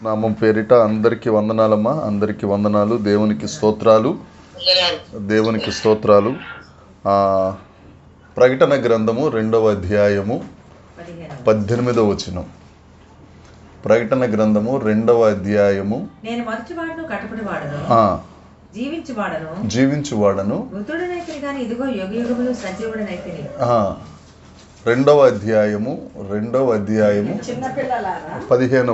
నామం పేరిట అందరికీ వందనాలమ్మా, అందరికీ వందనాలు. దేవునికి స్తోత్రాలు, దేవునికి స్తోత్రాలు. ప్రకటన గ్రంథము 2వ అధ్యాయము 18వ వచనం. ప్రకటన గ్రంథము 2వ అధ్యాయము నేను మరచువాడను కట్టుబడివాడను జీవించువాడను మృతుడనైతిని గాని ఇదిగో యుగయుగములు సజీవుడనైతిని. 2వ అధ్యాయము 15వ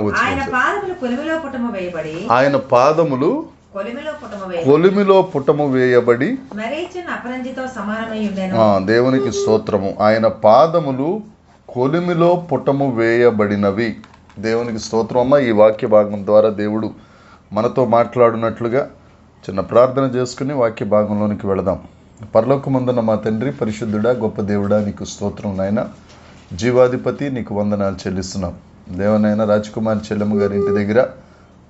వచనం. ఆయన పాదములు కొలిమిలో పుటము వేయబడి ఆయన పాదములు కొలిమిలో పుటము వేయబడి మరీచిన అపరంజితో సమానమై ఉండెను. దేవునికి స్తోత్రము. ఆయన పాదములు కొలిమిలో పుటము వేయబడినవి. దేవునికి స్తోత్రం. అమ్మ, ఈ వాక్య భాగం ద్వారా దేవుడు మనతో మాట్లాడినట్లుగా చిన్న ప్రార్థన చేసుకుని వాక్య భాగంలోనికి వెళదాం. పరలోకమందున్న మా తండ్రి, పరిశుద్ధుడా, గొప్ప దేవుడా, నీకు స్తోత్రం నాయన. జీవాధిపతి, నీకు వందనాలు చెల్లిస్తున్నాం. దేవనైనా రాజకుమారి చెల్లెమ్మ గారి ఇంటి దగ్గర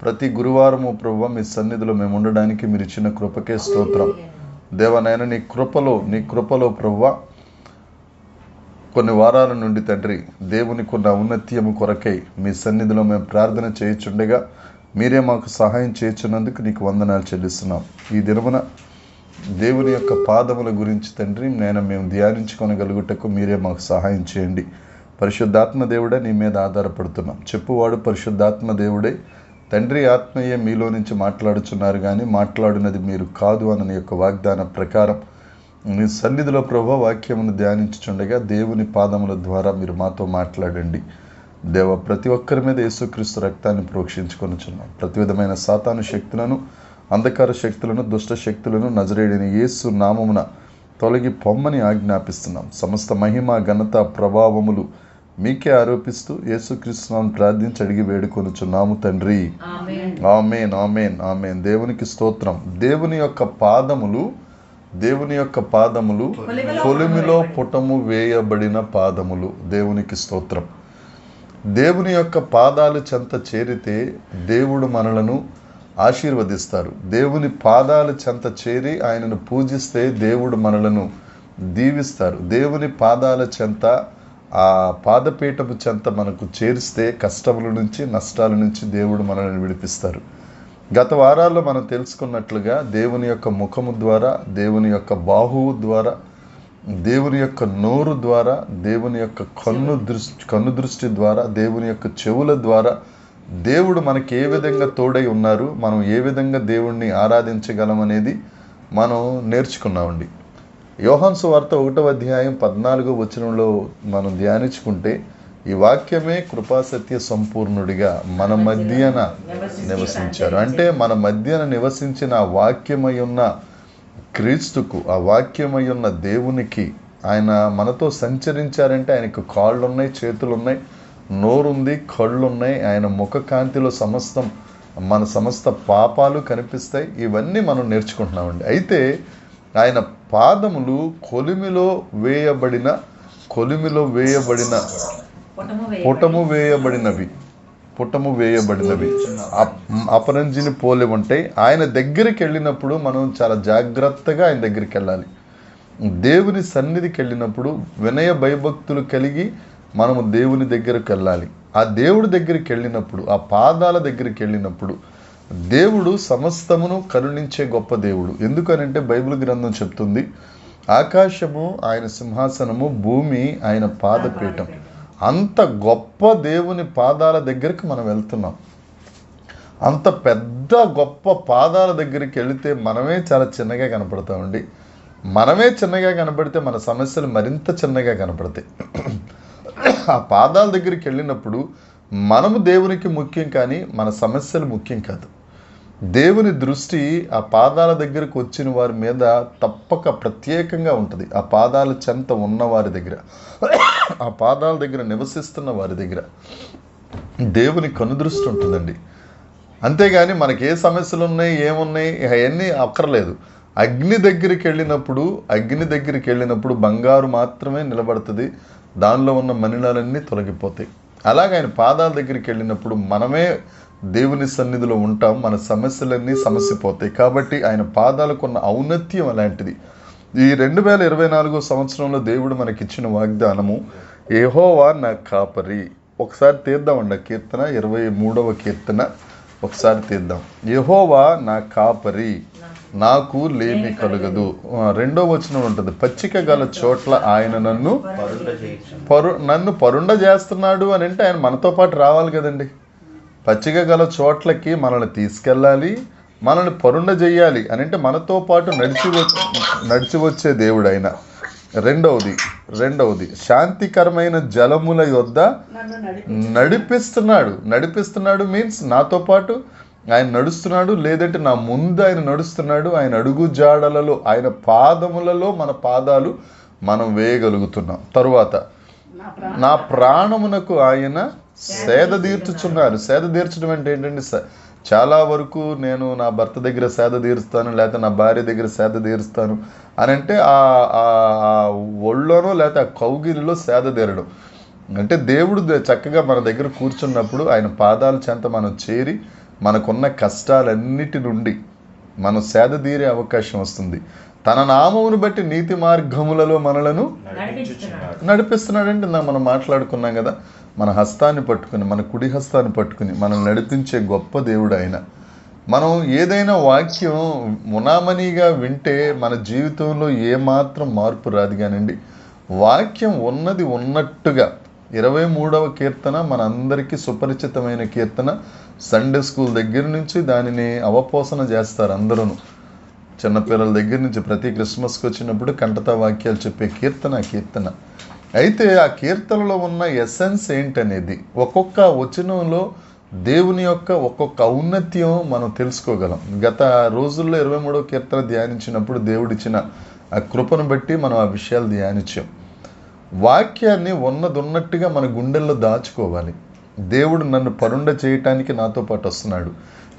ప్రతి గురువారము ప్రభువా మీ సన్నిధిలో మేము ఉండడానికి మీరు ఇచ్చిన కృపకే స్తోత్రం. దేవనైనా నీ కృపలో ప్రభువా కొన్ని వారాల నుండి తండ్రి దేవుని కొన్ని ఔన్నత్యము కొరకై మీ సన్నిధిలో మేము ప్రార్థన చేయుచుండగా మీరే మాకు సహాయం చేయుచున్నందుకు నీకు వందనాలు చెల్లిస్తున్నాం. ఈ దినమున దేవుని యొక్క పాదముల గురించి తండ్రి మేము ధ్యానించుకొనగలుగుటకు మీరే మాకు సహాయం చేయండి. పరిశుద్ధాత్మ దేవుడే నీ మీద ఆధారపడుతున్నాం. చెప్పువాడు పరిశుద్ధాత్మ దేవుడే. తండ్రి ఆత్మయే మీలో నుంచి మాట్లాడుచున్నారు కానీ మాట్లాడినది మీరు కాదు అన్న యొక్క వాగ్దాన ప్రకారం నీ సన్నిధిలో ప్రభువా వాక్యమును ధ్యానించుచుండగా దేవుని పాదముల ద్వారా మీరు మాతో మాట్లాడండి. దేవ, ప్రతి ఒక్కరి మీద యేసుక్రీస్తు రక్తాన్ని ప్రోక్షించుకొనుచున్నాం. ప్రతి విధమైన సాతాను శక్తులను, అంధకార శక్తులను, దుష్ట శక్తులను నజరేయుడైన యేసు నామమున తొలగి పొమ్మని ఆజ్ఞాపిస్తున్నాం. సమస్త మహిమ, ఘనత, ప్రభావములు మీకే ఆరోపిస్తూ యేసుక్రీస్తునామమున ప్రార్థించి అడిగి వేడుకొనుచున్నాము తండ్రి. ఆమేన్, ఆమేన్, ఆమేన్. దేవునికి స్తోత్రం. దేవుని యొక్క పాదములు కొలిమిలో పుటము వేయబడిన పాదములు. దేవునికి స్తోత్రం. దేవుని యొక్క పాదాలు చెంత చేరితే దేవుడు మనలను ఆశీర్వదిస్తారు. దేవుని పాదాలు చెంత చేరి ఆయనను పూజిస్తే దేవుడు మనలను దీవిస్తారు. దేవుని పాదాల చెంత, ఆ పాదపీఠపు చెంత మనకు చేరిస్తే కష్టముల నుంచి, నష్టాల నుంచి దేవుడు మనల్ని విడిపిస్తారు. గత వారాల్లో మనం తెలుసుకున్నట్లుగా దేవుని యొక్క ముఖము ద్వారా, దేవుని యొక్క బాహువు ద్వారా, దేవుని యొక్క నోరు ద్వారా, దేవుని యొక్క కన్ను దృష్టి ద్వారా, దేవుని యొక్క చెవుల ద్వారా దేవుడు మనకి ఏ విధంగా తోడై ఉన్నారు, మనం ఏ విధంగా దేవుణ్ణి ఆరాధించగలమనేది మనం నేర్చుకున్నామండి. యోహాను సువార్త 1వ అధ్యాయం 14వ వచనంలో మనం ధ్యానించుకుంటే ఈ వాక్యమే కృపాసత్య సంపూర్ణుడిగా మన మధ్యన నివసించారు. అంటే మన మధ్యన నివసించిన ఆ వాక్యమై ఉన్న క్రీస్తుకు, ఆ వాక్యమై ఉన్న దేవునికి ఆయన మనతో సంచరించారంటే ఆయనకు కాళ్ళు ఉన్నాయి, చేతులు ఉన్నాయి, నోరుంది, కళ్ళు ఉన్నాయి. ఆయన ముఖ కాంతిలో మన సమస్త పాపాలు కనిపిస్తాయి. ఇవన్నీ మనం నేర్చుకుంటున్నామండి. అయితే ఆయన పాదములు కొలిమిలో వేయబడిన పుటము వేయబడినవి అపరంజిని పోలి ఉంటాయి. ఆయన దగ్గరికి వెళ్ళినప్పుడు మనం చాలా జాగ్రత్తగా ఆయన దగ్గరికి వెళ్ళాలి. దేవుని సన్నిధికి వెళ్ళినప్పుడు వినయ భయభక్తులు కలిగి మనము దేవుని దగ్గరకు వెళ్ళాలి. ఆ దేవుడి దగ్గరికి వెళ్ళినప్పుడు, ఆ పాదాల దగ్గరికి వెళ్ళినప్పుడు దేవుడు సమస్తమును కరుణించే గొప్ప దేవుడు. ఎందుకనంటే బైబిల్ గ్రంథం చెప్తుంది, ఆకాశము ఆయన సింహాసనము, భూమి ఆయన పాదపీఠం. అంత గొప్ప దేవుని పాదాల దగ్గరికి మనం వెళ్తున్నాం. అంత పెద్ద గొప్ప పాదాల దగ్గరికి వెళితే మనమే చాలా చిన్నగా కనపడతామండి. మనమే చిన్నగా కనపడితే మన సమస్యలు మరింత చిన్నగా కనపడతాయి. ఆ పాదాల దగ్గరికి వెళ్ళినప్పుడు మనము దేవునికి ముఖ్యం, కానీ మన సమస్యలు ముఖ్యం కాదు. దేవుని దృష్టి ఆ పాదాల దగ్గరకు వచ్చిన వారి మీద తప్పక ప్రత్యేకంగా ఉంటుంది. ఆ పాదాల చెంత ఉన్న వారి దగ్గర, ఆ పాదాల దగ్గర నివసిస్తున్న వారి దగ్గర దేవుని కనుదృష్టి ఉంటుందండి. అంతేగాని మనకి ఏ సమస్యలు ఉన్నాయి, ఏమున్నాయి, అవన్నీ అక్కర్లేదు. అగ్ని దగ్గరికి వెళ్ళినప్పుడు బంగారు మాత్రమే నిలబడుతుంది, దానిలో ఉన్న మలినాలన్నీ తొలగిపోతాయి. అలాగే ఆయన పాదాల దగ్గరికి వెళ్ళినప్పుడు మనమే దేవుని సన్నిధిలో ఉంటాం, మన సమస్యలన్నీ సమసిపోతాయి. కాబట్టి ఆయన పాదాలకు ఉన్న ఔన్నత్యం అలాంటిది. ఈ 2024 సంవత్సరంలో దేవుడు మనకిచ్చిన వాగ్దానము, యెహోవా నా కాపరి. ఒకసారి తీద్దామండి కీర్తన 23వ కీర్తన ఒకసారి తీద్దాం. యెహోవా నా కాపరి, నాకు లేమి కలుగదు. రెండో వచనం ఉంటుంది, పచ్చిక గల చోట్ల ఆయన నన్ను పరుండ చేస్తున్నాడు అని అంటే ఆయన మనతో పాటు రావాలి కదండి. పచ్చిక గల చోట్లకి మనల్ని తీసుకెళ్ళాలి, మనల్ని పరుండ చేయాలి అని అంటే మనతో పాటు నడిచి వచ్చే దేవుడు ఆయన. రెండవది శాంతికరమైన జలముల యొద్ద నడిపిస్తున్నాడు మీన్స్ నాతో పాటు ఆయన నడుస్తున్నాడు, లేదంటే నా ముందు ఆయన నడుస్తున్నాడు. ఆయన అడుగు జాడలలో, ఆయన పాదములలో మన పాదాలు మనం వేయగలుగుతున్నాం. తరువాత నా ప్రాణమునకు ఆయన సేద తీర్చుచున్నారు. సేద తీర్చడం అంటే ఏంటంటే, చాలా వరకు నేను నా భర్త దగ్గర సేద తీరుస్తాను, లేకపోతే నా భార్య దగ్గర సేద తీరుస్తాను అని అంటే ఆ ఒళ్ళోనో లేకపోతే ఆ కౌగిలిలో సేద తీరడం అంటే, దేవుడు చక్కగా మన దగ్గర కూర్చున్నప్పుడు ఆయన పాదాల చెంత మనం చేరి మనకున్న కష్టాలన్నిటి నుండి మనం సేద తీరే అవకాశం వస్తుంది. తన నామమును బట్టి నీతి మార్గములలో మనలను నడిపిస్తున్నాడంటే మనం మాట్లాడుకున్నాం కదా, మన హస్తాన్ని పట్టుకుని, మన కుడి హస్తాన్ని పట్టుకుని మనం నడిపించే గొప్ప దేవుడు ఆయన. మనం ఏదైనా వాక్యం మునామనీగా వింటే మన జీవితంలో ఏమాత్రం మార్పు రాదు కానండి. వాక్యం ఉన్నది ఉన్నట్టుగా 23వ కీర్తన మనందరికీ సుపరిచితమైన కీర్తన. సండే స్కూల్ దగ్గర నుంచి దానిని అవపోసన చేస్తారు అందరూ. చిన్నపిల్లల దగ్గర నుంచి ప్రతి క్రిస్మస్కి వచ్చినప్పుడు కంటతా వాక్యాలు చెప్పే కీర్తన. అయితే ఆ కీర్తనలో ఉన్న ఎసెన్స్ ఏంటనేది, ఒక్కొక్క వచనంలో దేవుని యొక్క ఒక్కొక్క ఔన్నత్యం మనం తెలుసుకోగలం. గత రోజుల్లో 23వ కీర్తన ధ్యానించినప్పుడు దేవుడిచ్చిన ఆ కృపను బట్టి మనం ఆ విషయాలు ధ్యానించాం. వాక్యాన్ని ఉన్నట్టుగా మన గుండెల్లో దాచుకోవాలి. దేవుడు నన్ను పరుండ చేయటానికి నాతో పాటు వస్తున్నాడు.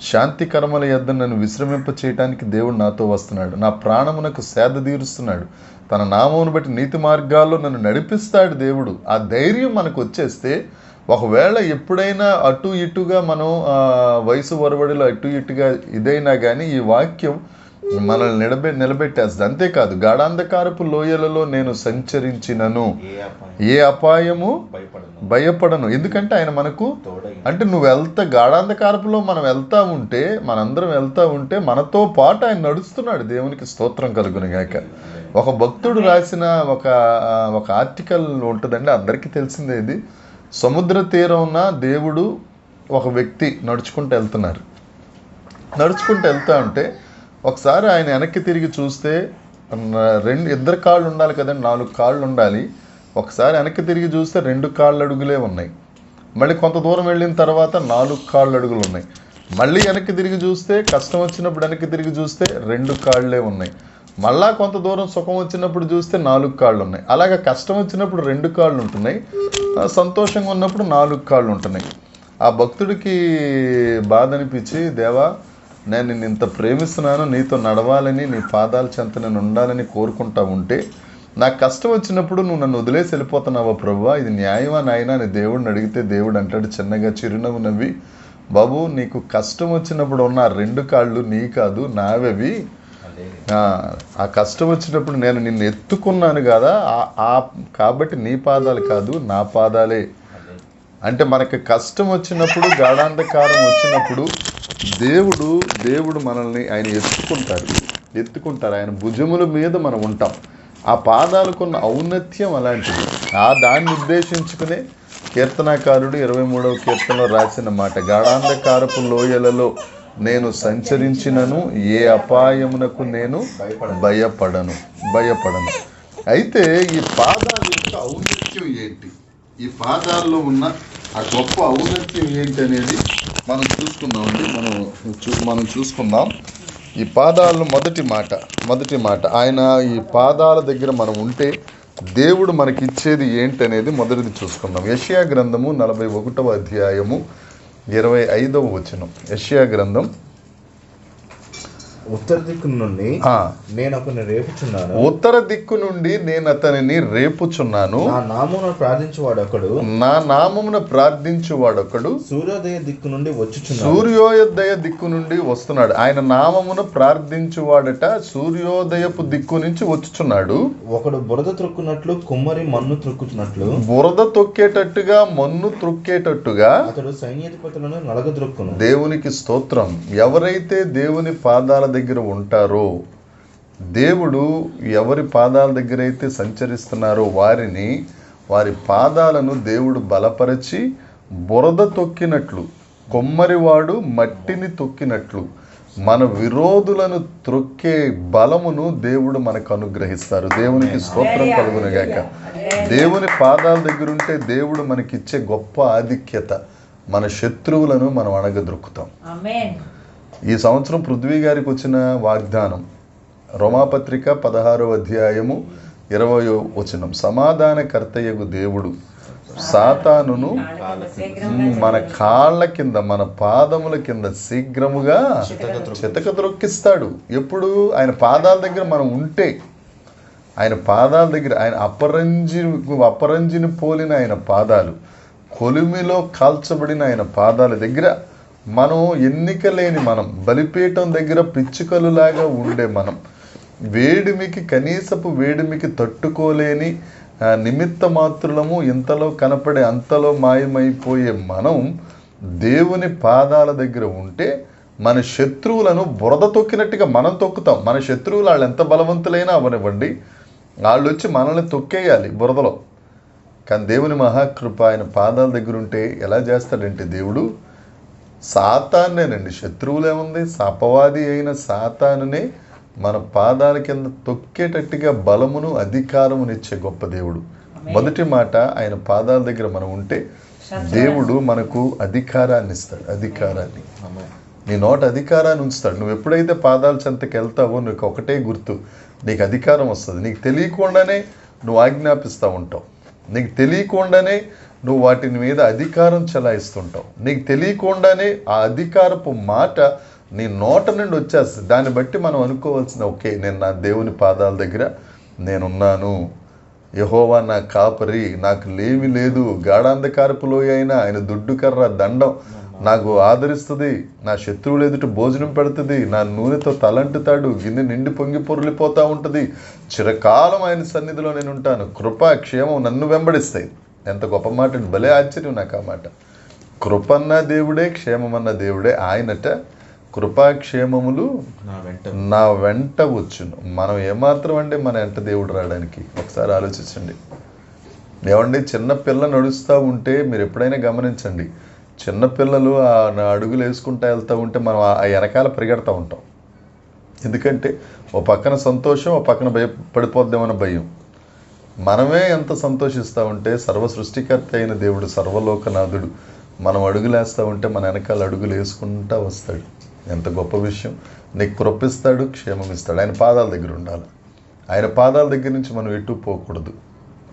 శాంతికరముల యొద్ద నన్ను విశ్రమింప చేయటానికి దేవుడు నాతో వస్తున్నాడు. నా ప్రాణమునకు సేద తీరుస్తున్నాడు. తన నామమును బట్టి నీతి మార్గాల్లో నన్ను నడిపిస్తాడు దేవుడు. ఆ ధైర్యం మనకు వచ్చేస్తే, ఒకవేళ ఎప్పుడైనా అటు ఇటుగా మనం వయసు వరవడిలో అటు ఇటుగా ఇదైనా కానీ ఈ వాక్యం మనల్ని నిలబెట్టేస్తుంది. అంతేకాదు, గాఢాంధకారపు లోయలలో నేను సంచరించినను ఏ అపాయము భయపడను. ఎందుకంటే ఆయన మనకు అంటే నువ్వు గాఢాంధకారపులో మనందరం వెళ్తా ఉంటే మనతో పాటు ఆయన నడుస్తున్నాడు. దేవునికి స్తోత్రం కలుగును గాక. ఒక భక్తుడు రాసిన ఒక ఆర్టికల్ ఉంటుందండి, అందరికీ తెలిసిందే ఇది. సముద్ర తీరంన దేవుడు ఒక వ్యక్తి నడుచుకుంటూ వెళ్తా ఉంటే ఒకసారి ఆయన వెనక్కి తిరిగి చూస్తే ఇద్దరు కాళ్ళు ఉండాలి కదండి, 4 కాళ్ళు ఉండాలి. ఒకసారి వెనక్కి తిరిగి చూస్తే 2 కాళ్ళ అడుగులే ఉన్నాయి. మళ్ళీ కొంత దూరం వెళ్ళిన తర్వాత 4 కాళ్ళ అడుగులు ఉన్నాయి. మళ్ళీ వెనక్కి తిరిగి చూస్తే, కష్టం వచ్చినప్పుడు వెనక్కి తిరిగి చూస్తే 2 కాళ్ళే ఉన్నాయి. మళ్ళా కొంత దూరం సుఖం వచ్చినప్పుడు చూస్తే 4 కాళ్ళు ఉన్నాయి. అలాగే కష్టం వచ్చినప్పుడు 2 కాళ్ళు ఉంటున్నాయి, సంతోషంగా ఉన్నప్పుడు 4 కాళ్ళు ఉంటున్నాయి. ఆ భక్తుడికి బాధ అనిపించి, దేవా నేను నిన్ను ఇంత ప్రేమిస్తున్నాను, నీతో నడవాలని, నీ పాదాల చెంత నేను ఉండాలని కోరుకుంటా ఉంటే, నాకు కష్టం వచ్చినప్పుడు నువ్వు నన్ను వదిలేసి వెళ్ళిపోతున్నావా ప్రభువా, ఇది న్యాయమా నాయనా అని దేవుడిని అడిగితే, దేవుడు అంటాడు చిన్నగా చిరునవ్వు నవ్వి, బాబు నీకు కష్టం వచ్చినప్పుడు ఉన్న 2 కాళ్ళు నీ కాదు, నావవి. ఆ కష్టం వచ్చినప్పుడు నేను నిన్ను ఎత్తుకున్నాను కదా, కాబట్టి నీ పాదాలు కాదు, నా పాదాలే. అంటే మనకి కష్టం వచ్చినప్పుడు, గాఢాంధకారం వచ్చినప్పుడు దేవుడు మనల్ని ఆయన ఎత్తుకుంటారు. ఆయన భుజముల మీద మనం ఉంటాం. ఆ పాదాలకున్న ఔన్నత్యం అలాంటిది. దాన్ని ఉద్దేశించుకునే కీర్తనాకారుడు 23వ కీర్తనలో రాసిన మాట, గాఢాంధకారపు లోయలలో నేను సంచరించినను ఏ అపాయమునకు నేను భయపడను. అయితే ఈ పాదాల యొక్క ఔన్నత్యం ఏంటి, ఈ పాదాల్లో ఉన్న ఆ గొప్ప ఔన్నత్యం ఏంటి అనేది మనం చూసుకుందామండి. మనం చూసుకుందాం. ఈ పాదాలను మొదటి మాట ఆయన ఈ పాదాల దగ్గర మనం ఉంటే దేవుడు మనకిచ్చేది ఏంటి అనేది మొదటిది చూసుకుందాం. యెషయా గ్రంథము 41వ అధ్యాయము 25వ వచనం. యెషయా గ్రంథం ఉత్తర దిక్కు నుండి ఆ, నేను అతన్ని రేపుచున్నాను. ఉత్తర దిక్కు నుండి నేను అతనిని రేపుచున్నాను. నా నామమును ప్రార్థించువాడొకడు నా నామమున ప్రార్థించువాడొకడు సూర్యోదయ దిక్కు నుండి వచ్చుచున్నాడు. సూర్యోదయ దిక్కు నుండి వస్తున్నాడు. ఆయన నామమును ప్రార్థించువాడట సూర్యోదయపు దిక్కు నుంచి వచ్చుచున్నాడు. ఒకడు బురద త్రొక్కున్నట్లు కుమ్మరి మన్ను త్రొక్కుచున్నట్లు బురద తొక్కేటట్టుగా మన్ను త్రొక్కేటట్టుగా అతడు సైన్యాధిపతులను నలగద్రొక్కును. దేవునికి స్తోత్రం. ఎవరైతే దేవుని పాదాల దగ్గర ఉంటారో, దేవుడు ఎవరి పాదాల దగ్గర అయితే సంచరిస్తున్నారో వారి పాదాలను దేవుడు బలపరచి బురద తొక్కినట్లు, కొమ్మరివాడు మట్టిని తొక్కినట్లు మన విరోధులను త్రొక్కే బలమును దేవుడు మనకు అనుగ్రహిస్తారు. దేవునికి స్తోత్రం కలుగునుగాక. దేవుని పాదాల దగ్గర ఉంటే దేవుడు మనకిచ్చే గొప్ప ఆధిక్యత, మన శత్రువులను మనం అణగద్రొక్కుతాం. ఆమేన్. ఈ సంవత్సరం పృథ్వీ గారికి వచ్చిన వాగ్దానం రోమాపత్రిక 16వ అధ్యాయము 20వ వచనం, సమాధానకర్తయగు దేవుడు సాతానును మన కాళ్ళ కింద, మన పాదముల కింద శీఘ్రముగా చితక త్రొక్కిస్తాడు. ఎప్పుడు? ఆయన పాదాల దగ్గర మనం ఉంటే, ఆయన పాదాల దగ్గర, ఆయన అపరంజిని పోలిన ఆయన పాదాలు, కొలిమిలో కాల్చబడిన ఆయన పాదాల దగ్గర మనం ఎన్నిక లేని మనం, బలిపీఠం దగ్గర పిచ్చుకలులాగా ఉండే మనం, వేడిమికి, కనీసపు వేడిమికి తట్టుకోలేని నిమిత్త మాత్రులము, ఇంతలో కనపడే అంతలో మాయమైపోయే మనం దేవుని పాదాల దగ్గర ఉంటే మన శత్రువులను బురద తొక్కినట్టుగా మనం తొక్కుతాం. మన శత్రువులు వాళ్ళు ఎంత బలవంతులైనా అవనివ్వండి, వాళ్ళు వచ్చి మనల్ని తొక్కేయాలి బురదలో. కానీ దేవుని మహాకృప ఆయన పాదాల దగ్గర ఉంటే ఎలా చేస్తాడంటే దేవుడు సాతాన్నేనండి, శత్రువులేముంది, అపవాది అయిన సాతానునే మన పాదాల కింద తొక్కేటట్టుగా బలమును అధికారమునిచ్చే గొప్ప దేవుడు. మొదటి మాట, ఆయన పాదాల దగ్గర మనం ఉంటే దేవుడు మనకు అధికారాన్ని ఇస్తాడు. అధికారాన్ని, నీ నోట అధికారాన్ని ఉంచుతాడు. నువ్వు ఎప్పుడైతే పాదాల చెంతకి వెళ్తావో నీకు ఒకటే గుర్తు, నీకు అధికారం వస్తుంది. నీకు తెలియకుండానే నువ్వు ఆజ్ఞాపిస్తూ ఉంటావు, నీకు తెలియకుండానే నువ్వు వాటి మీద అధికారం చెలాయిస్తుంటావు, నీకు తెలియకుండానే ఆ అధికారపు మాట నీ నోట నుండి వచ్చేస్తుంది. దాన్ని బట్టి మనం అనుకోవాల్సిన, ఓకే, నేను నా దేవుని పాదాల దగ్గర నేనున్నాను, యెహోవా నా కాపరి, నాకు లేమి లేదు, గాఢాంధకారపు లోయ అయినా ఆయన దుడ్డు కర్ర దండం నాకు ఆదరిస్తుంది, నా శత్రువులు ఎదుట భోజనం పెడుతుంది, నా నూనెతో తలంటుతాడు, గిన్నె నిండి పొంగి పొర్లిపోతూ ఉంటుంది, చిరకాలం ఆయన సన్నిధిలో నేను ఉంటాను, కృప క్షేమం నన్ను వెంబడిస్తాయి. ఎంత గొప్ప మాట అండి, భలే ఆశ్చర్యం నాకు ఆ మాట. కృపన్న దేవుడే, క్షేమమన్న దేవుడే. ఆయనట కృపాక్షేమములు నా వెంట వచ్చును. మనం ఏమాత్రం అండి మన వెంట దేవుడు రావడానికి? ఒకసారి ఆలోచించండి. ఏమండి, చిన్నపిల్ల నడుస్తూ ఉంటే మీరు ఎప్పుడైనా గమనించండి, చిన్నపిల్లలు ఆ అడుగులు వేసుకుంటూ వెళ్తూ ఉంటే మనం ఆ వెనకాల పరిగెడతా ఉంటాం. ఎందుకంటే ఓ పక్కన సంతోషం, ఓ పక్కన పడిపోద్దామన్న భయం. మనమే ఎంత సంతోషిస్తూ ఉంటే సర్వ సృష్టికర్త అయిన దేవుడు, సర్వలోకనాథుడు మనం అడుగులేస్తూ ఉంటే మన వెనకాల అడుగులు వేసుకుంటూ వస్తాడు. ఎంత గొప్ప విషయం. నీకు కృపిస్తాడు, క్షేమం ఇస్తాడు. ఆయన పాదాల దగ్గర ఉండాలి. ఆయన పాదాల దగ్గర నుంచి మనం ఎటు పోకూడదు.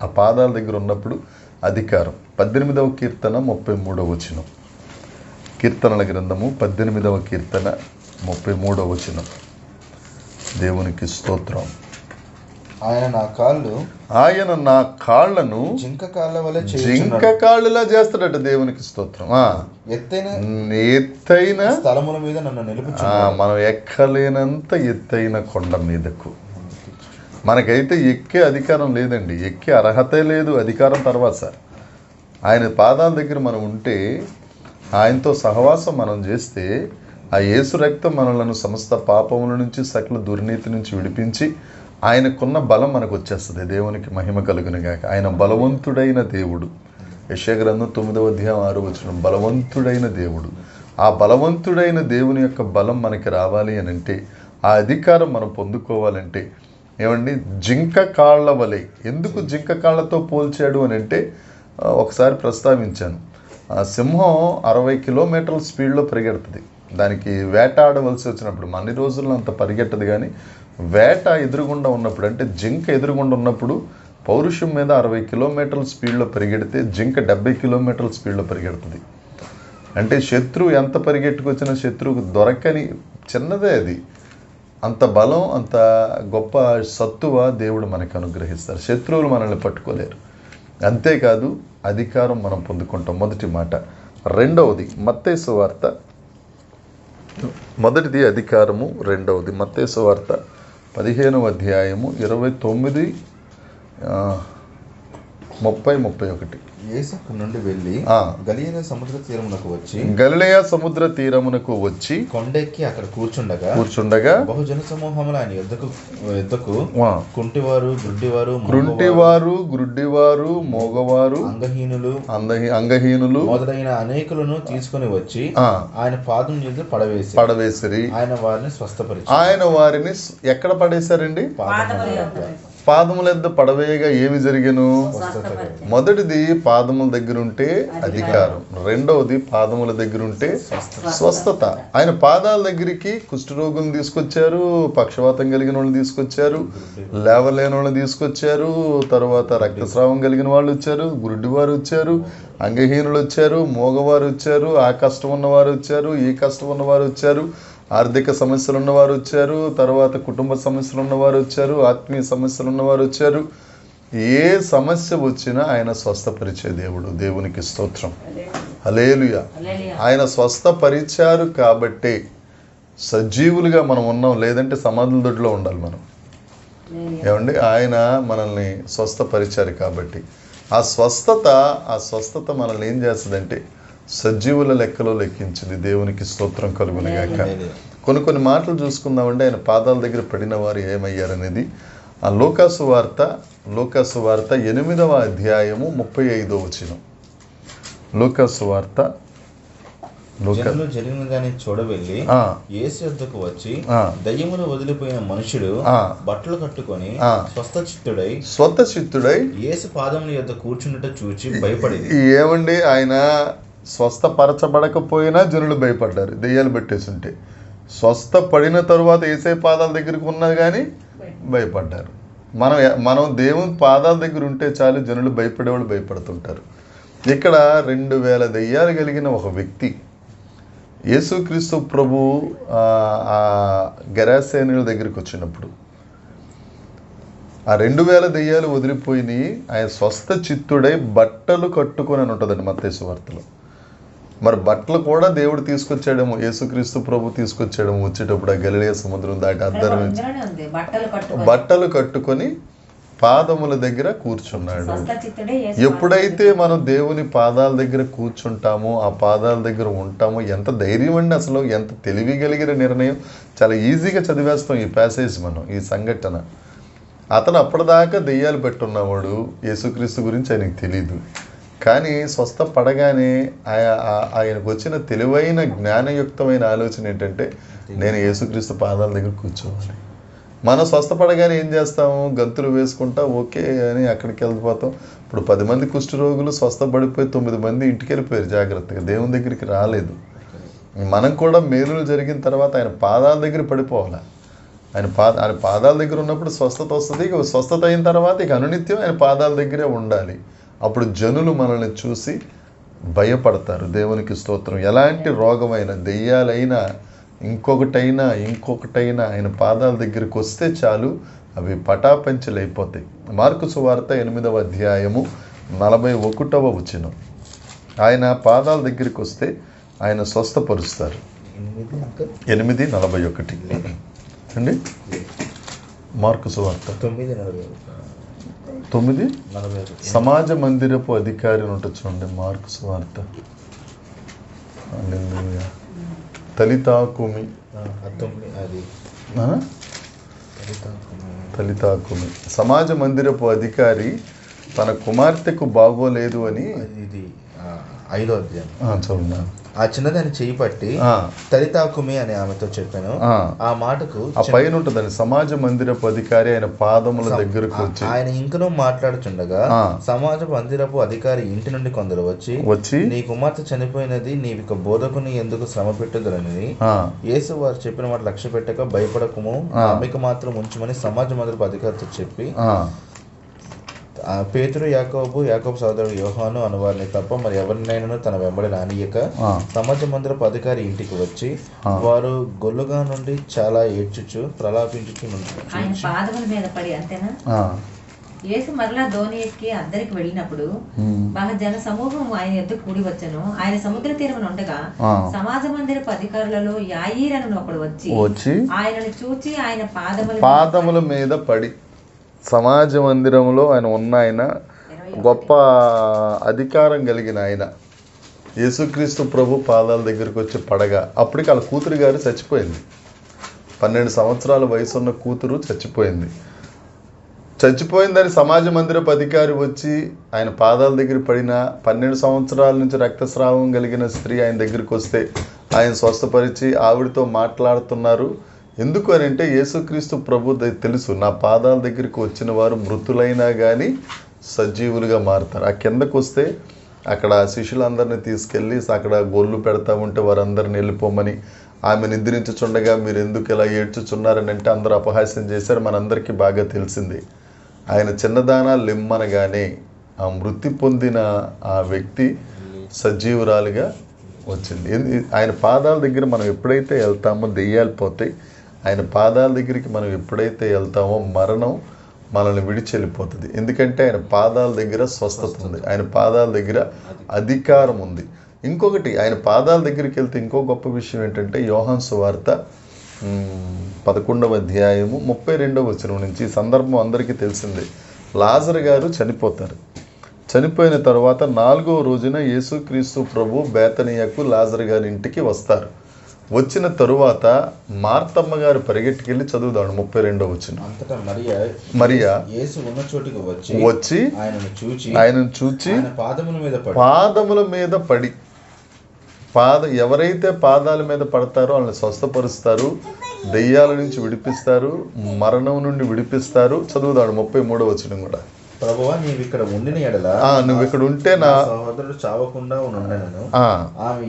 ఆ పాదాల దగ్గర ఉన్నప్పుడు అధికారం. 18వ కీర్తన 33వ వచనం, కీర్తనల గ్రంథము 18వ కీర్తన 33వ వచనం. దేవునికి స్తోత్రం. ఆయన నా కాళ్ళను జింక కాళ్ళ వలె జింక కాళ్ళులా చేస్తాడట. దేవునికి స్తోత్రం. ఎత్తైన స్థలముల మీద నన్ను నిలుపుచున్నాడు. మనం ఎక్కలేనంత ఎత్తైన కొండ మీదకు. మనకైతే ఎక్కే అధికారం లేదండి, ఎక్కే అర్హతే లేదు. అధికారం తర్వాత ఆయన పాదాల దగ్గర మనం ఉంటే, ఆయనతో సహవాసం మనం చేస్తే, ఆ యేసు రక్తం మనలను సమస్త పాపముల నుంచి, సకల దుర్నీతి నుంచి విడిపించి ఆయనకున్న బలం మనకు వచ్చేస్తుంది. దేవునికి మహిమ కలుగునుగాక. ఆయన బలవంతుడైన దేవుడు. యెషయా గ్రంథం 9వ అధ్యాయం 6వ వచనం, బలవంతుడైన దేవుడు. ఆ బలవంతుడైన దేవుని యొక్క బలం మనకి రావాలి అని అంటే, ఆ అధికారం మనం పొందుకోవాలంటే ఏమండి, జింక కాళ్ళ వలె. ఎందుకు జింక కాళ్ళతో పోల్చాడు అని అంటే, ఒకసారి ప్రస్తావించాను. సింహం 60 కిలోమీటర్ల స్పీడ్లో పరిగెడుతుంది. దానికి వేట ఆడవలసి వచ్చినప్పుడు, మన రోజుల్లో అంత పరిగెట్టదు, కానీ వేట ఎదురుగుండా ఉన్నప్పుడు, అంటే జింక ఎదురుగుండా ఉన్నప్పుడు పౌరుషం మీద 60 కిలోమీటర్ల స్పీడ్లో పరిగెడితే జింక 70 కిలోమీటర్ల స్పీడ్లో పరిగెడుతుంది. అంటే శత్రువు ఎంత పరిగెట్టుకొచ్చినా శత్రువుకు దొరకని చిన్నదే అది. అంత బలం, అంత గొప్ప సత్తువ దేవుడు మనకు అనుగ్రహిస్తారు. శత్రువులు మనల్ని పట్టుకోలేరు. అంతేకాదు అధికారం మనం పొందుకుంటాం. మొదటి మాట. రెండవది మత్తయి సువార్త, మొదటిది అధికారము, రెండవది మత్తయి సువార్త 15వ అధ్యాయము 29, 30, 31. యేసు అక్కడి నుండి వెళ్ళి గలిలయ సముద్ర సముద్ర తీరమునకు వచ్చి కొండెక్కి అక్కడ కూర్చుండగా బహుజన సమూహములు ఆయన యుద్ధకు కుంటివారు, గ్రుడ్డివారు, మోగవారు, అంగహీనులు మొదలైన అనేకులను తీసుకుని వచ్చి ఆయన పాదం మీద పడవేసిరి. ఆయన వారిని ఎక్కడ పడేశారండి? పాదముల యొద్ద పడవేయగా ఏమి జరిగెను? మొదటిది పాదముల దగ్గర ఉంటే అధికారం, రెండవది పాదముల దగ్గర ఉంటే స్వస్థత. ఆయన పాదాల దగ్గరికి కుష్ఠరోగులను తీసుకొచ్చారు, పక్షవాతం కలిగిన వాళ్ళని తీసుకొచ్చారు, లేవలేని వాళ్ళని తీసుకొచ్చారు, తర్వాత రక్తస్రావం కలిగిన వాళ్ళు వచ్చారు, గురుడివారు వచ్చారు, అంగహీనులు వచ్చారు, మోగవారు వచ్చారు, ఆ కష్టం ఉన్నవారు వచ్చారు, ఈ కష్టం ఉన్నవారు వచ్చారు, ఆర్థిక సమస్యలు ఉన్నవారు వచ్చారు, తర్వాత కుటుంబ సమస్యలు ఉన్నవారు వచ్చారు, ఆత్మీయ సమస్యలు ఉన్నవారు వచ్చారు. ఏ సమస్య వచ్చినా ఆయన స్వస్థపరిచే దేవుడు. దేవునికి స్తోత్రం, హల్లెలూయా. ఆయన స్వస్థపరిచారు కాబట్టే సజీవులుగా మనం ఉన్నాం, లేదంటే సమాధుల దొడ్లో ఉండాలి మనం. ఏమండి? ఆయన మనల్ని స్వస్థపరిచారు కాబట్టి ఆ స్వస్థత మనల్ని ఏం చేస్తుందంటే సజీవుల లెక్కలో లెక్కించింది. దేవునికి స్తోత్రం కలుగునుగాక. కొన్ని మాటలు చూసుకుందామంటే ఆయన పాదాల దగ్గర పడిన వారు ఏమయ్యారనేది ఆ లూకాసు వార్త 8వ అధ్యాయము 35వ వచనం. లూకాసు వార్త జరిగినదాన్ని చూడవెళ్ళి యేసు యొద్దకు వచ్చి దయ్యములు వదిలిపోయిన మనుషుడు బట్టలు కట్టుకొని స్వస్థ చిత్తుడై యేసు పాదముల యొద్ద కూర్చున్నట్టు చూచి భయపడి. ఏమండి? ఆయన స్వస్థపరచబడకపోయినా జనులు భయపడ్డారు, దెయ్యాలు పెట్టేస్తుంటే. స్వస్థపడిన తరువాత యేసే పాదాల దగ్గరికి ఉన్నది కానీ భయపడ్డారు. మనం దేవుని పాదాల దగ్గర ఉంటే చాలు, జనులు భయపడేవాళ్ళు భయపడుతుంటారు. ఇక్కడ 2000 దెయ్యాలు కలిగిన ఒక వ్యక్తి యేసుక్రీస్తు ప్రభు గెరాసేనుల దగ్గరికి వచ్చినప్పుడు ఆ 2000 దెయ్యాలు వదిలిపోయినాయి. ఆయన స్వస్థ చిత్తుడై బట్టలు కట్టుకొని అని ఉంటుందండి మత్తయి సువార్తలో. మరి బట్టలు కూడా దేవుడు తీసుకొచ్చాడేమో, యేసుక్రీస్తు ప్రభు తీసుకొచ్చాడేమో వచ్చేటప్పుడు ఆ గలిలయ సముద్రం దాటి అద్దరం నుంచి బట్టలు కట్టుకొని పాదముల దగ్గర కూర్చున్నాడు. ఎప్పుడైతే మనం దేవుని పాదాల దగ్గర కూర్చుంటామో, ఆ పాదాల దగ్గర ఉంటామో, ఎంత ధైర్యం అండి అసలు, ఎంత తెలివి కలిగిన నిర్ణయం. చాలా ఈజీగా చదివేస్తాం ఈ ప్యాసేజ్ మనం, ఈ సంఘటన. అతను అప్పటిదాకా దెయ్యాలు పెట్టున్నవాడు, యేసుక్రీస్తు గురించి ఆయనకు తెలీదు. కానీ స్వస్థపడగానే ఆయనకు వచ్చిన తెలివైన జ్ఞానయుక్తమైన ఆలోచన ఏంటంటే, నేను యేసుక్రీస్తు పాదాల దగ్గర కూర్చోవాలి. మనం స్వస్థపడగానే ఏం చేస్తాము? గంతులు వేసుకుంటా ఓకే అని అక్కడికి వెళ్ళిపోతాం. ఇప్పుడు 10 మంది కుష్ఠరోగులు స్వస్థపడిపోయి 9 మంది ఇంటికి వెళ్ళిపోయారు జాగ్రత్తగా, దేవుని దగ్గరికి రాలేదు. మనం కూడా మేలులు జరిగిన తర్వాత ఆయన పాదాల దగ్గర పడిపోవాలి. ఆయన పాదాల దగ్గర ఉన్నప్పుడు స్వస్థత వస్తుంది. ఇక స్వస్థత అయిన తర్వాత ఇక అనునిత్యం ఆయన పాదాల దగ్గరే ఉండాలి. అప్పుడు జనులు మనల్ని చూసి భయపడతారు. దేవునికి స్తోత్రం. ఎలాంటి రోగమైనా, దెయ్యాలైనా, ఇంకొకటైనా ఆయన పాదాల దగ్గరికి వస్తే చాలు, అవి పటాపంచలైపోతాయి. మార్కు సువార్త 8వ అధ్యాయము 41వ వచనం. ఆయన పాదాల దగ్గరికి వస్తే ఆయన స్వస్థపరుస్తారు. 8:41 అండి. మార్కు సువార్త 9:40 సమాజ మందిరపు అధికారి ఉంటుంది చూడండి. మార్కు సువార్త తలితాకుమి సమాజ మందిరపు అధికారి తన కుమార్తెకు బాగోలేదు అని, ఇది 5వ అధ్యాయం చూడండి. ఆ చిన్నదాన్ని చేయి పట్టి తలితాకుమి అని ఆమెతో చెప్పాను. ఆ మాటకు ఆ పైన ఉంటుందని సమాజ మందిరపు అధికారి ఆయన పాదముల దగ్గరకు వచ్చి, ఆయన ఇంకనూ మాట్లాడుచుండగా సమాజ మందిరపు అధికారి ఇంటి నుండి కొందరు వచ్చి నీ కుమార్తె చనిపోయినది, నీవిక బోధకుని ఎందుకు శ్రమ పెట్టుదరని యేసు వారు చెప్పిన మాట లక్ష్య పెట్టక భయపడకము, ఆమెకు మాత్రం ఉంచమని సమాజ మందిరపు అధికారితో చెప్పి పేతురు, యాకోబు సోదరుడు యోహాను అను వారిని తప్ప మరి ఎవరినైనా తన వెంబడి రానియక సమాజ మందిరపు అధికారి ఇంటికి వచ్చి వారు గొల్లుగా నుండి చాలా ఏడ్చుచు ప్రలాపించుచు ఆయన పాదముల మీద పడి. అంతేనా? యేసు మరలా దోణి ఎక్కి అద్దరికి వెళ్ళినప్పుడు బాగా జన సమూహం ఆయన ఎద్దుకు కూడి వచ్చను. ఆయన సముద్ర తీరమున ఉండగా సమాజ మందిరపు అధికారులలో యాయీరను ఒకడు వచ్చి ఆయనను చూచి ఆయన పాదముల మీద పడి. సమాజ మందిరంలో ఆయన ఉన్న ఆయన గొప్ప అధికారం కలిగిన ఆయన యేసుక్రీస్తు ప్రభు పాదాల దగ్గరికి వచ్చి పడగా అప్పటికి వాళ్ళ కూతురు గారు చచ్చిపోయింది. 12 సంవత్సరాల వయసున్న కూతురు చచ్చిపోయిందని సమాజ మందిరపు అధికారి వచ్చి ఆయన పాదాల దగ్గర పడిన 12 సంవత్సరాల నుంచి రక్తస్రావం కలిగిన స్త్రీ ఆయన దగ్గరికి వస్తే ఆయన స్వస్థపరిచి ఆవిడతో మాట్లాడుతున్నారు. ఎందుకు అని అంటే యేసుక్రీస్తు ప్రభు తెలుసు, నా పాదాల దగ్గరికి వచ్చిన వారు మృతులైనా కానీ సజీవులుగా మారుతారు. ఆ కిందకు వస్తే అక్కడ శిష్యులందరినీ తీసుకెళ్ళి అక్కడ గొల్లు పెడతా ఉంటే వారందరిని వెళ్ళిపోమని, ఆమె నిద్రించుచుండగా మీరు ఎందుకు ఇలా ఏడ్చుచున్నారని అంటే అందరూ అపహాస్యం చేశారు. మనందరికీ బాగా తెలిసింది. ఆయన చిన్నదానా లిమ్మనగానే ఆ మృతి పొందిన ఆ వ్యక్తి సజీవురాలుగా వచ్చింది. ఆయన పాదాల దగ్గర మనం ఎప్పుడైతే వెళ్తామో దెయ్యాలు పోతాయి. ఆయన పాదాల దగ్గరికి మనం ఎప్పుడైతే వెళ్తామో మరణం మనల్ని విడిచి వెళ్ళిపోతుంది. ఎందుకంటే ఆయన పాదాల దగ్గర స్వస్థత ఉంది, ఆయన పాదాల దగ్గర అధికారం ఉంది. ఇంకొకటి, ఆయన పాదాల దగ్గరికి వెళ్తే ఇంకో గొప్ప విషయం ఏంటంటే యోహాను సువార్త 11వ అధ్యాయము 32వ వచనం నుంచి. ఈ సందర్భం అందరికీ తెలిసిందే. లాజరు గారు చనిపోతారు. చనిపోయిన తర్వాత 4వ రోజున యేసుక్రీస్తు ప్రభు బేతనియకు లాజరు గారి ఇంటికి వస్తారు. వచ్చిన తరువాత మార్తమ్మ గారు పరిగెట్టుకెళ్ళి చదువుదాడు 32వ వచనం. అంతటా మరియా యేసు ఉన్న చోటికి వచ్చి ఆయనను చూచి పాదముల మీద పడి. ఎవరైతే పాదాల మీద పడతారో వాళ్ళని స్వస్థపరుస్తారు, దెయ్యాల నుంచి విడిపిస్తారు, మరణం నుండి విడిపిస్తారు. చదువుదాడు 33వ వచనం కూడా. ప్రభువా, నీవు ఇక్కడ ఉండిన ఎడల నువ్వు ఇక్కడ ఉంటే నా సహోదరుడు చావకుండా ఉండను. ఆమె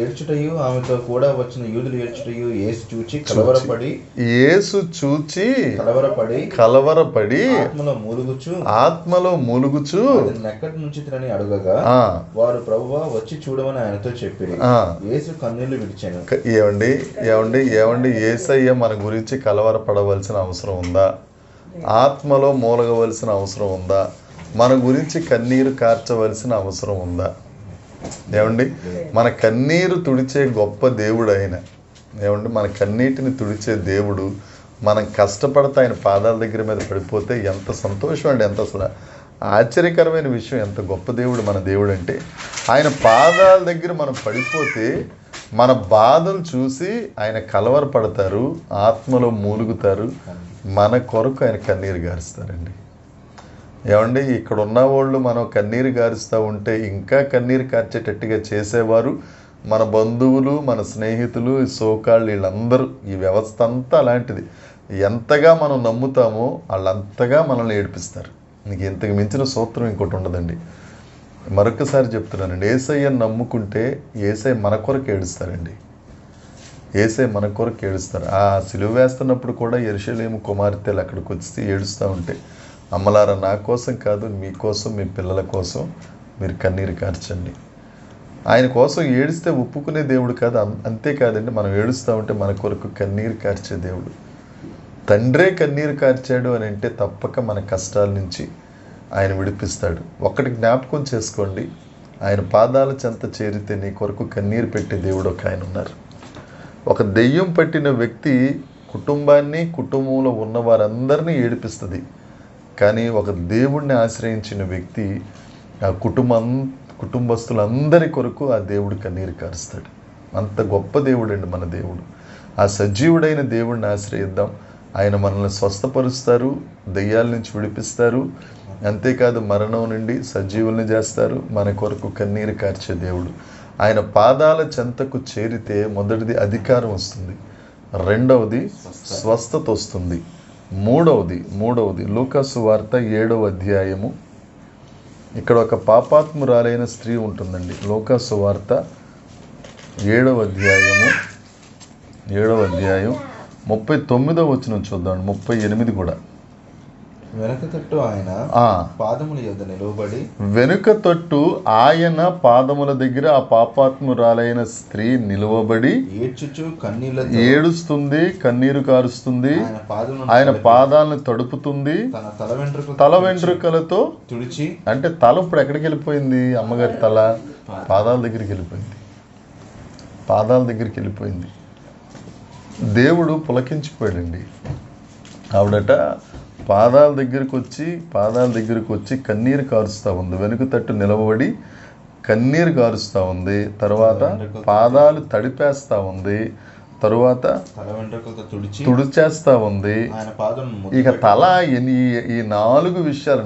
ఏడ్చుటయు ఆమెతో కూడా వచ్చిన యూదులు ఏడ్చుటయు యేసు చూచి కలవరపడి ఆత్మలో మూలుగుచు ఎక్కడి నుంచి తినని అడుగగా వారు ప్రభువా వచ్చి చూడమని ఆయనతో చెప్పిరి. యేసు కన్నీళ్లు విడిచాను. ఏమండి యేసయ్య మన గురించి కలవరపడవలసిన అవసరం ఉందా? ఆత్మలో మూలగవలసిన అవసరం ఉందా? మన గురించి కన్నీరు కార్చవలసిన అవసరం ఉందా? ఏమండి, మన కన్నీరు తుడిచే గొప్ప దేవుడు ఆయన. మన కన్నీటిని తుడిచే దేవుడు. మనం కష్టపడితే ఆయన పాదాల దగ్గర మీద పడిపోతే ఎంత సంతోషం అండి, ఎంత అసలు ఆశ్చర్యకరమైన విషయం. ఎంత గొప్ప దేవుడు మన దేవుడు అంటే. ఆయన పాదాల దగ్గర మనం పడిపోతే మన బాధలు చూసి ఆయన కలవరపడతారు, ఆత్మలో మూలుగుతారు, మన కొరకు ఆయన కన్నీరు గారుస్తారండి. ఇక్కడ ఉన్న వాళ్ళు మనం కన్నీరు గారుస్తూ ఉంటే ఇంకా కన్నీరు కార్చేటట్టుగా చేసేవారు మన బంధువులు, మన స్నేహితులు, ఈ సోకాళ్ళు, వీళ్ళందరూ. ఈ వ్యవస్థ అంతా అలాంటిది. ఎంతగా మనం నమ్ముతామో వాళ్ళంతగా మనల్ని ఏడిపిస్తారు. నీకు ఇంతకు మించిన సూత్రం ఇంకోటి ఉండదండి. మరొకసారి చెప్తున్నానండి, యేసయ్యను నమ్ముకుంటే యేసయ్య మన కొరకు ఏడుస్తారండి. యేసయ్య మన కొరకు ఏడుస్తారు. ఆ సిలువ వేస్తున్నప్పుడు కూడా యెరూషలేము కుమార్తెలు అక్కడికి వచ్చి ఏడుస్తూ ఉంటే, అమ్మలారా, నా కోసం కాదు, మీకోసం, మీ పిల్లల కోసం మీరు కన్నీరు కార్చండి. ఆయన కోసం ఏడిస్తే ఒప్పుకునే దేవుడు కాదు. అంతేకాదండి, మనం ఏడుస్తూ ఉంటే మన కొరకు కన్నీరు కార్చే దేవుడు. తండ్రే కన్నీరు కార్చాడు అని అంటే తప్పక మన కష్టాల నుంచి ఆయన విడిపిస్తాడు. ఒక్కటి జ్ఞాపకం చేసుకోండి, ఆయన పాదాల చెంత చేరితే నీ కొరకు కన్నీరు పెట్టే దేవుడు ఒక ఆయన ఉన్నారు. ఒక దెయ్యం పట్టిన వ్యక్తి కుటుంబాన్ని, కుటుంబంలో ఉన్న వారందరినీ ఏడిపిస్తుంది. కానీ ఒక దేవుడిని ఆశ్రయించిన వ్యక్తి ఆ కుటుంబస్తులందరి కొరకు ఆ దేవుడు కన్నీరు కారుస్తాడు. అంత గొప్ప దేవుడు అండి మన దేవుడు. ఆ సజీవుడైన దేవుడిని ఆశ్రయిద్దాం. ఆయన మనల్ని స్వస్థపరుస్తారు, దెయ్యాల నుంచి విడిపిస్తారు. అంతేకాదు మరణం నుండి సజీవుల్ని చేస్తారు. మన కొరకు కన్నీరు కార్చే దేవుడు. ఆయన పాదాల చెంతకు చేరితే మొదటిది అధికారం వస్తుంది, రెండవది స్వస్థత వస్తుంది, మూడవది లూకాసు వార్త 7వ అధ్యాయము. ఇక్కడ ఒక పాపాత్మురాలైన స్త్రీ ఉంటుందండి. లూకాసు వార్త 7వ అధ్యాయం 39వ వచనం చూద్దాం. 38 కూడా. వెనుక తట్టు ఆయన పాదముల యొద్ద నిలవబడి వెనుక తట్టు ఆయన పాదముల దగ్గర ఆ పాపాత్మురాలైన స్త్రీ నిలవబడి ఏడ్చుచు కన్నీళ్ళ ఏడుస్తుంది, కన్నీరు కారుస్తుంది, ఆయన పాదాలను తడుపుతుంది, తల వెంట్రుకలతో తుడిచి. అంటే తల ఇప్పుడు ఎక్కడికి వెళ్ళిపోయింది? అమ్మగారి తల పాదాల దగ్గరికి వెళ్ళిపోయింది, పాదాల దగ్గరికి వెళ్ళిపోయింది. దేవుడు పులకించిపోయాడండి. ఆవిడట పాదాల దగ్గరికి వచ్చి కన్నీరు కారుస్తూ ఉంది, వెనుక తట్టు నిలబడి కన్నీరు కారుస్తూ ఉంది, తర్వాత పాదాలు తడిపేస్తూ ఉంది, తరువాత తుడిచేస్తూ ఉంది. ఇక తల ఈ 4 విషయాలు,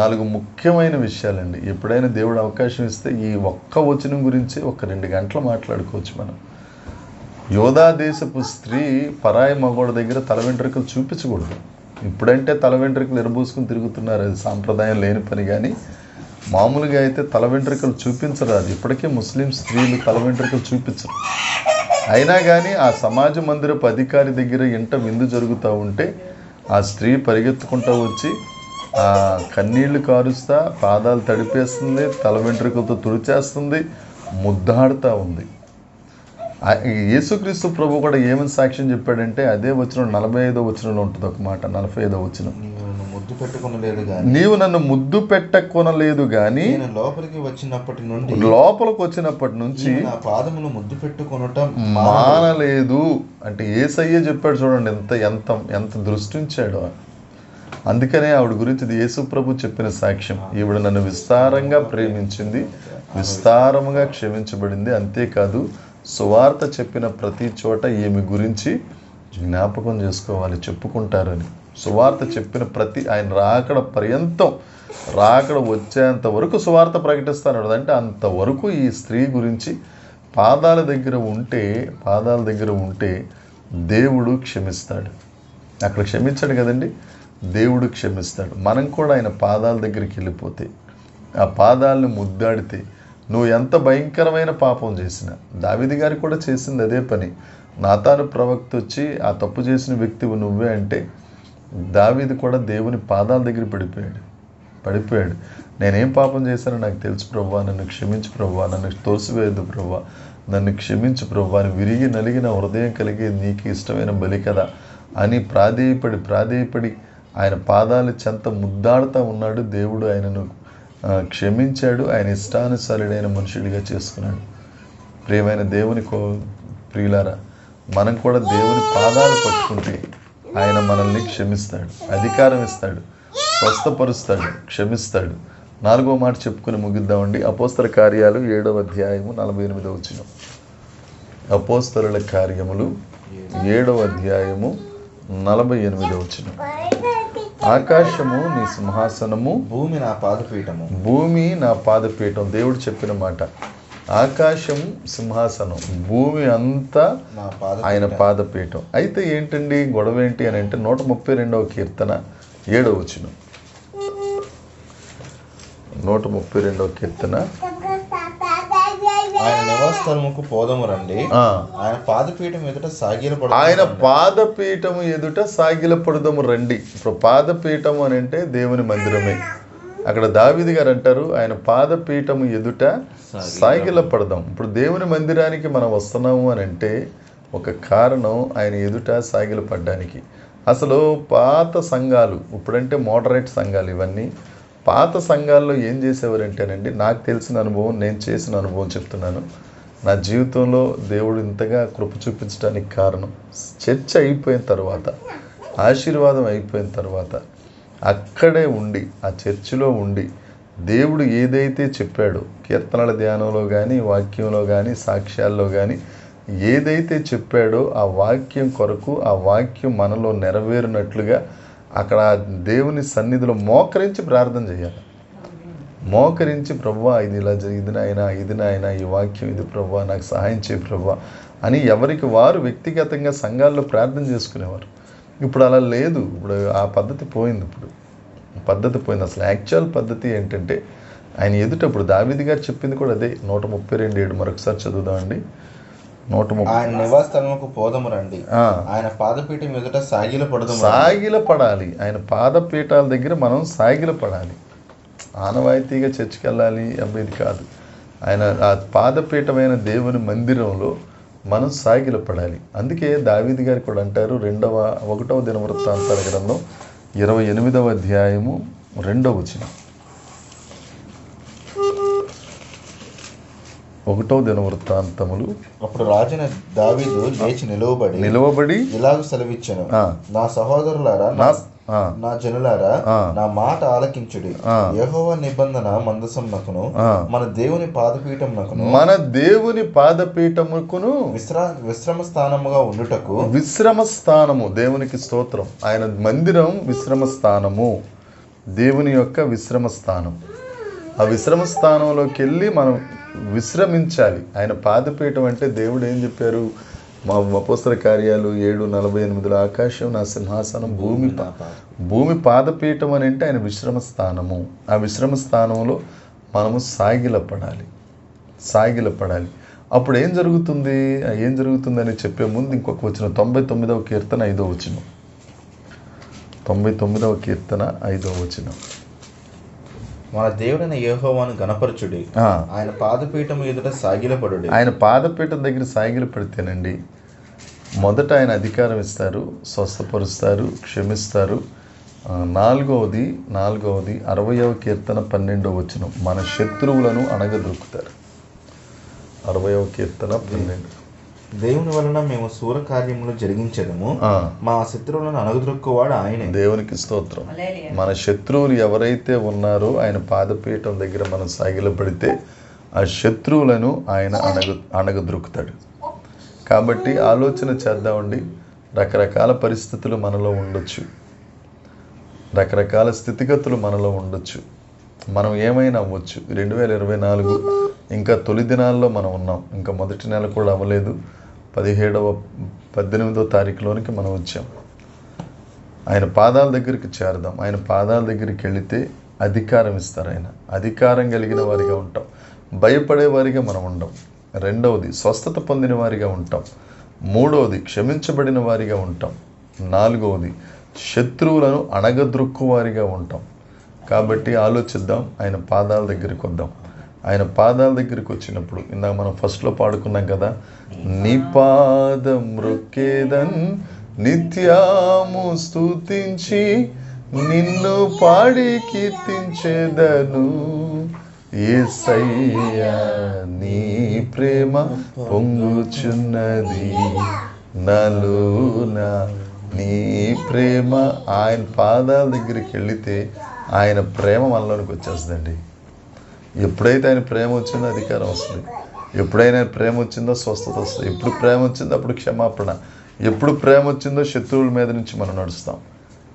నాలుగు ముఖ్యమైన విషయాలండి. ఎప్పుడైనా దేవుడు అవకాశం ఇస్తే ఈ ఒక్క వచనం గురించి ఒక 2 గంటలు మాట్లాడుకోవచ్చు మనం. యోధా దేశపు స్త్రీ పరాయి మగోడి దగ్గర తల వెంట్రుకలు చూపించకూడదు. ఇప్పుడంటే తల వెంట్రుకలు ఎరబూసుకుని తిరుగుతున్నారు, అది సాంప్రదాయం లేని పని. కానీ మామూలుగా అయితే తల వెంట్రుకలు చూపించరు. అది ఇప్పటికే ముస్లిం స్త్రీలు తల వెంట్రుకలు చూపించరు. అయినా కానీ ఆ సమాజ మందిరపు అధికారి దగ్గర ఇంట విందు జరుగుతూ ఉంటే ఆ స్త్రీ పరిగెత్తుకుంటూ వచ్చి ఆ కన్నీళ్లు కారుస్తా, పాదాలు తడిపేస్తుంది, తల వెంట్రుకలతో తుడిచేస్తుంది, ముద్దాడుతూ ఉంది. యేసుక్రీస్తు ప్రభు కూడా ఏమని సాక్ష్యం చెప్పాడంటే అదే వచనం 45వ వచనంలో ఉంటుంది ఒక మాట. 45వ వచనం, నీవు నన్ను ముద్దు పెట్టకొనలేదు గాని లోపలికి వచ్చినప్పటి నుంచి పాదములు ముద్దు పెట్టుకొనటం మానలేదు. అంటే యేసయ్య చెప్పాడు చూడండి, ఎంత దృష్టించాడో. అందుకనే ఆవిడ గురించి ఇది యేసు ప్రభు చెప్పిన సాక్ష్యం. ఈవిడ నన్ను విస్తారంగా ప్రేమించింది, విస్తారముగా క్షమించబడింది. అంతేకాదు సువార్త చెప్పిన ప్రతి చోట ఈమె గురించి జ్ఞాపకం చేసుకోవాలి, చెప్పుకుంటారని. సువార్త చెప్పిన ఆయన రాకడ పర్యంతం, రాకడ వచ్చేంత వరకు సువార్త ప్రకటిస్తాను. అంటే అంతవరకు ఈ స్త్రీ గురించి పాదాల దగ్గర ఉంటే దేవుడు క్షమిస్తాడు. అక్కడ క్షమించాడు కదండి, దేవుడు క్షమిస్తాడు. మనం కూడా ఆయన పాదాల దగ్గరికి వెళ్ళిపోతే, ఆ పాదాలను ముద్దాడితే, నువ్వు ఎంత భయంకరమైన పాపం చేసినా, దావీదు గారు కూడా చేసింది అదే పని. నాతాను ప్రవక్త వచ్చి ఆ తప్పు చేసిన వ్యక్తివి నువ్వే అంటే దావీదు కూడా దేవుని పాదాల దగ్గర పడిపోయాడు. నేనేం పాపం చేశానో నాకు తెలుసు ప్రభువా, నన్ను క్షమించు ప్రభువా, నన్ను తోసివేయద్దు ప్రభువా, నన్ను క్షమించు ప్రభువా అని విరిగి నలిగిన హృదయం కలిగి నీకు ఇష్టమైన బలి కదా అని ప్రాధేయపడి ఆయన పాదాల చెంత ముద్దాడుతూ ఉన్నాడు. దేవుడు ఆయనను క్షమించాడు, ఆయన ఇష్టానుసారుడైన మనుషుడిగా చేసుకున్నాడు. ప్రియమైన దేవుని ప్రియులారా, మనం కూడా దేవుని పాదాలు పట్టుకుంటే ఆయన మనల్ని క్షమిస్తాడు, అధికారం ఇస్తాడు, స్వస్థపరుస్తాడు, క్షమిస్తాడు. 4వ మాట చెప్పుకుని ముగిద్దామండి. అపోస్తల కార్యాలు 7వ అధ్యాయము 48వ వచనం. అపోస్తలుల కార్యములు 7వ అధ్యాయము 48వ వచనం. ఆకాశము నీ సింహాసనము, భూమి నా పాదపీఠము. భూమి నా పాదపీఠం, దేవుడు చెప్పిన మాట. ఆకాశం సింహాసనం, భూమి అంతా ఆయన పాదపీఠం. అయితే ఏంటండి గొడవ ఏంటి అని అంటే 132వ కీర్తన 7వ వచనం. 132వ కీర్తన, ఆయన నివాసస్థలముకు పోదము రండి, ఆయన పాదపీఠం ఎదుట సాగిలపడుదము రండి. ఇప్పుడు పాదపీఠము అని అంటే దేవుని మందిరమే. అక్కడ దావీదు గారు అంటారు ఆయన పాదపీఠము ఎదుట సాగిలపడదాం. ఇప్పుడు దేవుని మందిరానికి మనం వస్తున్నాము అని అంటే ఒక కారణం ఆయన ఎదుట సాగిలపడ్డానికి. అసలు పాత సంఘాలు, ఇప్పుడంటే మోడరేట్ సంఘాలు ఇవన్నీ, పాత సంఘాల్లో ఏం చేసేవారంటేనండి, నాకు తెలిసిన అనుభవం, నేను చేసిన అనుభవం చెప్తున్నాను. నా జీవితంలో దేవుడు ఇంతగా కృప చూపించడానికి కారణం, చర్చ అయిపోయిన తర్వాత, ఆశీర్వాదం అయిపోయిన తర్వాత అక్కడే ఉండి, ఆ చర్చిలో ఉండి దేవుడు ఏదైతే చెప్పాడో, కీర్తనల ధ్యానంలో కానీ, వాక్యంలో కానీ, సాక్ష్యాల్లో కానీ ఏదైతే చెప్పాడో ఆ వాక్యం కొరకు, ఆ వాక్యం మనలో నెరవేరినట్లుగా అక్కడ దేవుని సన్నిధిలో మోకరించి ప్రార్థన చేయాలి. మోకరించి ప్రభువా ఇది ఇలా జరిగింది నాయనా, ఇది నాయనా, ఈ వాక్యం ఇది ప్రభువా, నాకు సహాయం చేయి ప్రభువా అని ఎవరికి వారు వ్యక్తిగతంగా సంఘాల్లో ప్రార్థన చేసుకునేవారు. ఇప్పుడు అలా లేదు. ఇప్పుడు ఆ పద్ధతి పోయింది. అసలు యాక్చువల్ పద్ధతి ఏంటంటే ఆయన ఎదుట, ఇప్పుడు దావీదు గారు చెప్పింది కూడా అదే. 132:7 మరొకసారి చదువుదామండి. ఆయన నివాస స్థలముకు పోదము రండి, ఆయన పాదపీఠం ఎదుట సాగిల పడాలి. ఆయన పాదపీఠాల దగ్గర మనం సాగిల పడాలి. ఆనవాయితీగా చర్చికి వెళ్ళాలి అమ్మేది కాదు. ఆయన ఆ పాదపీఠమైన దేవుని మందిరంలో మనం సాగిల పడాలి. అందుకే దావీదు గారు కూడా అంటారు 1వ దినవృత్తాంతాల గ్రంథం 28వ అధ్యాయము 2వ వచనం. 1వ దినవృత్తాంతములు. అప్పుడు రాజైన దావీదు లేచి నిలువబడి ఇలాగ సెలవిచ్చెను, నా సహోదరులారా, నా జనులారా, నా మాట ఆలకించుడి. యెహోవా నిబంధన మందసమునకును మన దేవుని పాదపీఠమునకును విశ్రమ స్థానముగా ఉండుటకు. విశ్రమ స్థానము దేవునికి స్తోత్రం. ఆయన మందిరం విశ్రమ స్థానము, దేవుని యొక్క విశ్రమ స్థానం. ఆ విశ్రమ స్థానంలోకి వెళ్ళి మనం విశ్రమించాలి. ఆయన పాదపీఠం అంటే దేవుడు ఏం చెప్పారు? మా అపోస్తల కార్యాలు 7:48 ఆకాశం నా సింహాసనం, భూమి పాదపీఠం అని అంటే ఆయన విశ్రమ స్థానము. ఆ విశ్రమ స్థానంలో మనము సాగిలపడాలి. అప్పుడు ఏం జరుగుతుందని చెప్పే ముందు ఇంకొక వచనం, 99వ కీర్తన 5వ వచనం. 99వ కీర్తన 5వ వచనం. మన దేవుడైన యెహోవాను గణపరచుడి, ఆయన పాదపీఠం ఎదుట సాగిలపడుడి. ఆయన పాదపీఠం దగ్గర సాగిలపడితేనండి మొదట ఆయన అధికారం ఇస్తారు, స్వస్థపరుస్తారు, క్షమిస్తారు. నాలుగవది 60వ కీర్తన 12వ వచనం, మన శత్రువులను అణగదొక్కుతారు. 60వ కీర్తన 12. దేవుని వలన మేము శూర కార్యములు జరిగించదము, మా శత్రువులను అణగదొక్కువాడు ఆయనే. దేవునికి స్తోత్రం. మన శత్రువులు ఎవరైతే ఉన్నారో ఆయన పాదపీఠం దగ్గర మనం సాగిలపడితే ఆ శత్రువులను ఆయన అణగదొక్కుతాడు. కాబట్టి ఆలోచన చేద్దామండి. రకరకాల పరిస్థితులు మనలో ఉండొచ్చు, రకరకాల స్థితిగతులు మనలో ఉండొచ్చు, మనం ఏమైనా అవ్వచ్చు. 2024 ఇంకా తొలి దినాల్లో మనం ఉన్నాం. ఇంకా మొదటి నెల కూడా అవ్వలేదు. 18వ తారీఖులోనికి మనం వచ్చాం. ఆయన పాదాల దగ్గరికి చేరదాం. ఆయన పాదాల దగ్గరికి వెళితే అధికారం ఇస్తారు. ఆయన అధికారం కలిగిన వారిగా ఉంటాం. భయపడే వారిగా మనం ఉండం. 2వది స్వస్థత పొందిన వారిగా ఉంటాం. 3వది క్షమించబడిన వారిగా ఉంటాం. 4వది శత్రువులను అణగద్రొక్కు వారిగా ఉంటాం. కాబట్టి ఆలోచిద్దాం, ఆయన పాదాల దగ్గరికి వద్దాం. ఆయన పాదాల దగ్గరికి వచ్చినప్పుడు ఇందాక మనం ఫస్ట్లో పాడుకున్నాం కదా, నీ పాదం రొక్కేదన్ నిత్యము స్తుతించి నిన్ను పాడి కీర్తించేదను. యేసయ్యా నీ ప్రేమ పొంగుచున్నది నలున, నీ ప్రేమ. ఆయన పాదాల దగ్గరికి వెళితే ఆయన ప్రేమ మనలోనికి వచ్చేస్తుందండి. ఎప్పుడైతే ఆయన ప్రేమ వచ్చిందో అధికారం వస్తుంది. ఎప్పుడైనా ప్రేమ వచ్చిందో స్వస్థత వస్తుంది. ఎప్పుడు ప్రేమ వచ్చిందో అప్పుడు క్షమాపణ. ఎప్పుడు ప్రేమ వచ్చిందో శత్రువుల మీద నుంచి మనం నడుస్తాం.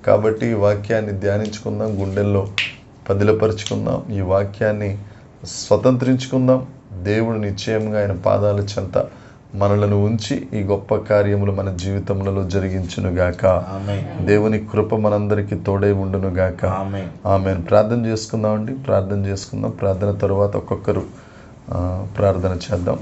కాబట్టి ఈ వాక్యాన్ని ధ్యానించుకుందాం, గుండెల్లో పదిలపరుచుకుందాం, ఈ వాక్యాన్ని స్వతంత్రించుకుందాం. దేవుడు నిశ్చయంగా ఆయన పాదాల చెంత మనలను ఉంచి ఈ గొప్ప కార్యములు మన జీవితములలో జరిగించునుగాక. దేవుని కృప మనందరికీ తోడై ఉండునుగాక. ఆమేన్. ప్రార్థన చేసుకుందామండి. ప్రార్థన తరువాత ఒక్కొక్కరు ప్రార్థన చేద్దాం.